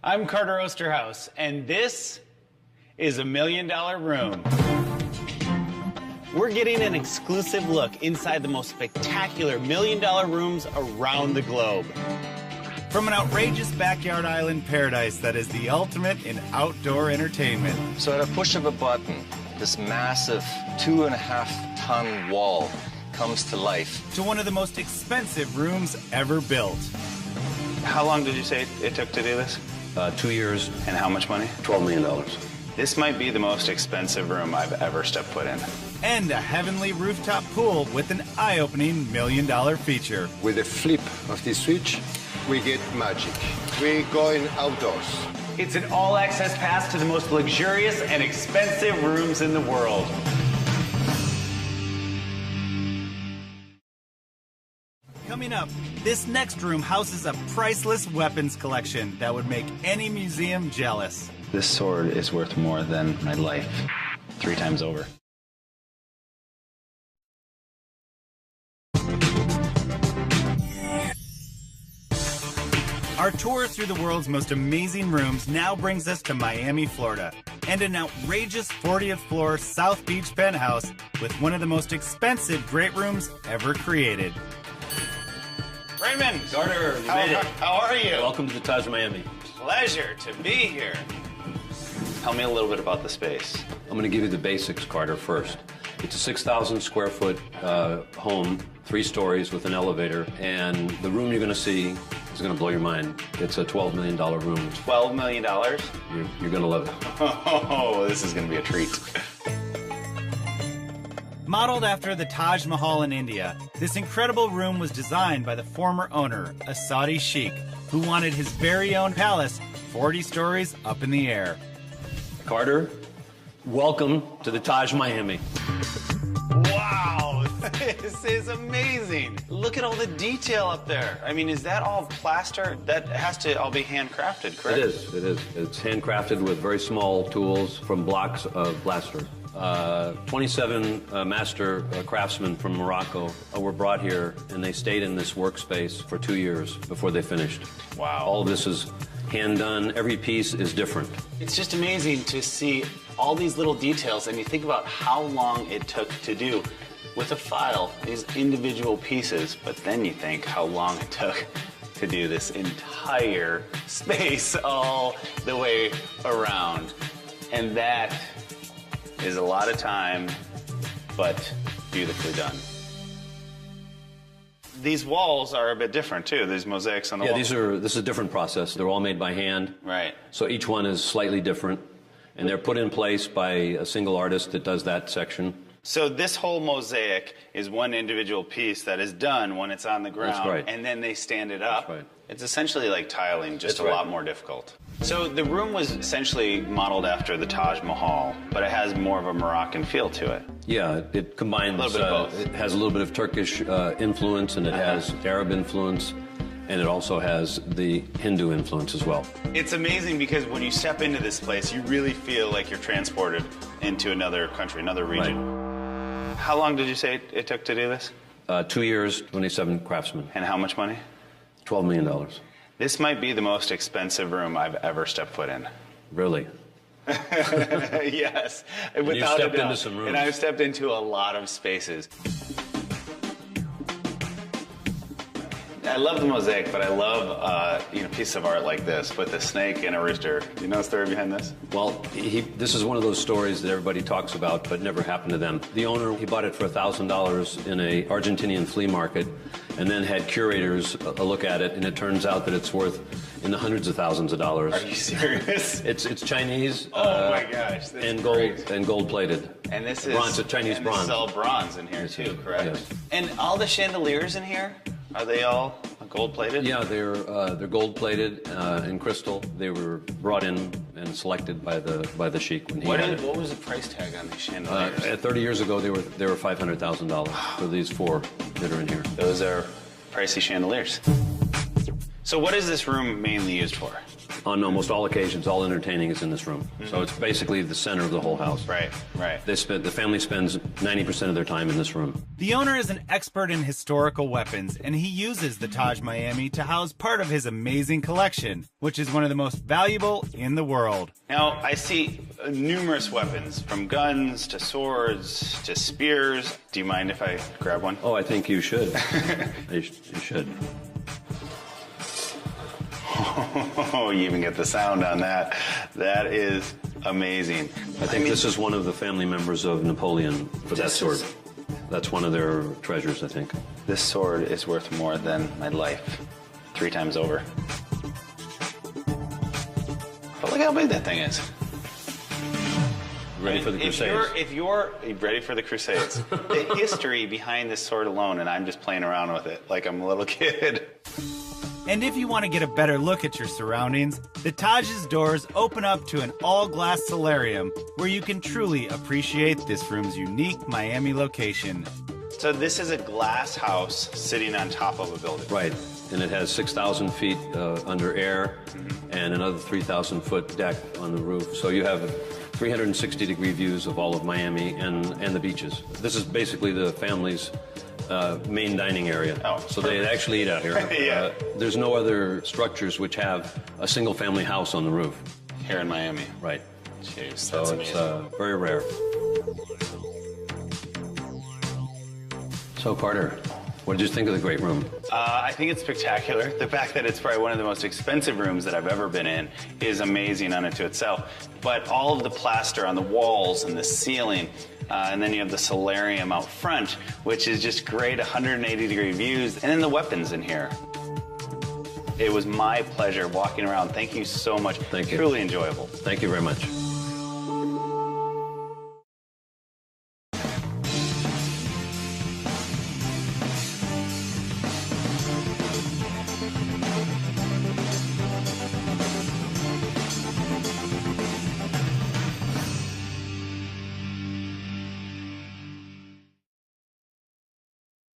I'm Carter Osterhaus, and this is $1 Million Room. We're getting an exclusive look inside the most spectacular $1 Million rooms around the globe. From an outrageous backyard island paradise that is the ultimate in outdoor entertainment. So at a push of a button, this massive 2.5-ton wall comes to life. To one of the most expensive rooms ever built. How long did you say it took to do this? 2 years. And how much money? $12 million. This might be the most expensive room I've ever stepped foot in. And a heavenly rooftop pool with an eye-opening $1 million feature. With a flip of this switch, we get magic. We're going outdoors. It's an all-access pass to the most luxurious and expensive rooms in the world. Coming up, this next room houses a priceless weapons collection that would make any museum jealous. This sword is worth more than my life, 3 times over. Our tour through the world's most amazing rooms now brings us to Miami, Florida, and an outrageous 40th floor South Beach penthouse with one of the most expensive great rooms ever created. Raymond! Carter, you made it. How are you? Welcome to the Taj Miami. Pleasure to be here. Tell me a little bit about the space. I'm going to give you the basics, Carter, first. It's a 6,000 square foot home, 3 stories with an elevator, and the room you're going to see is going to blow your mind. It's a $12 million room. $12 million? You're going to love it. Oh, this is going to be a treat. Modeled after the Taj Mahal in India, this incredible room was designed by the former owner, a Saudi sheikh, who wanted his very own palace 40 stories up in the air. Carter, welcome to the Taj Miami. Wow, this is amazing. Look at all the detail up there. I mean, is that all plaster? That has to all be handcrafted, correct? It is. It's handcrafted with very small tools from blocks of plaster. 27 master craftsmen from Morocco were brought here, and they stayed in this workspace for 2 years before they finished. Wow. All of this is hand done. Every piece is different. It's just amazing to see all these little details, and you think about how long it took to do with a file, these individual pieces, but then you think how long it took to do this entire space all the way around. And that is a lot of time, but beautifully done. These walls are a bit different too. These mosaics on the wall. This is a different process. They're all made by hand. Right. So each one is slightly different, and they're put in place by a single artist that does that section. So this whole mosaic is one individual piece that is done when it's on the ground. That's right. And then they stand it up. That's right. It's essentially like tiling, just That's a right. lot more difficult. So the room was essentially modeled after the Taj Mahal, but it has more of a Moroccan feel to it. Yeah, it combines. A little bit of both. It has a little bit of Turkish influence, and it has Arab influence, and it also has the Hindu influence as well. It's amazing because when you step into this place, you really feel like you're transported into another country, another region. Right. How long did you say it took to do this? 2 years, 27 craftsmen. And how much money? $12 million. This might be the most expensive room I've ever stepped foot in. Really? Yes, And without you've stepped a doubt. into some rooms. And I've stepped into a lot of spaces. I love the mosaic, but I love a piece of art like this with a snake and a rooster. Do you know the story behind this? Well, this is one of those stories that everybody talks about, but never happened to them. The owner, he bought it for $1,000 in a Argentinian flea market, and then had curators look at it, and it turns out that it's worth in the hundreds of thousands of dollars. Are you serious? It's Chinese. Oh my gosh, that's and great. gold plated. And this is bronze, Chinese and bronze. This is all bronze in here too, correct? Yes. And all the chandeliers in here, are they all gold plated? Yeah, they're gold plated in crystal. They were brought in and selected by the sheik when he had it. What was the price tag on these chandeliers? 30 years ago, they were $500,000 for these 4 that are in here. Those are pricey chandeliers. So what is this room mainly used for? On almost all occasions, all entertaining is in this room. So it's basically the center of the whole house. Right, right. The family spends 90% of their time in this room. The owner is an expert in historical weapons, and he uses the Taj Miami to house part of his amazing collection, which is one of the most valuable in the world. Now, I see numerous weapons, from guns to swords to spears. Do you mind if I grab one? Oh, I think you should. You should. Oh, you even get the sound on that. That is amazing. I think this is one of the family members of Napoleon for that sword. That's one of their treasures, I think. This sword is worth more than my life, 3 times over. But look how big that thing is. Ready for the Crusades. If you're ready for the Crusades, the history behind this sword alone, and I'm just playing around with it like I'm a little kid. And if you want to get a better look at your surroundings, the Taj's doors open up to an all-glass solarium where you can truly appreciate this room's unique Miami location. So this is a glass house sitting on top of a building. Right, and it has 6,000 feet under air and another 3,000-foot deck on the roof. So you have 360-degree views of all of Miami and the beaches. This is basically the family's main dining area. Oh, so they actually eat out here. Yeah. There's no other structures which have a single-family house on the roof. Here in Miami. Right. Jeez, So that's it's amazing. very rare. So Carter, what did you think of the great room? I think it's spectacular. The fact that it's probably one of the most expensive rooms that I've ever been in is amazing unto itself. But all of the plaster on the walls and the ceiling, and then you have the solarium out front, which is just great, 180-degree views, and then the weapons in here. It was my pleasure walking around. Thank you so much. Thank you. Truly enjoyable. Thank you very much.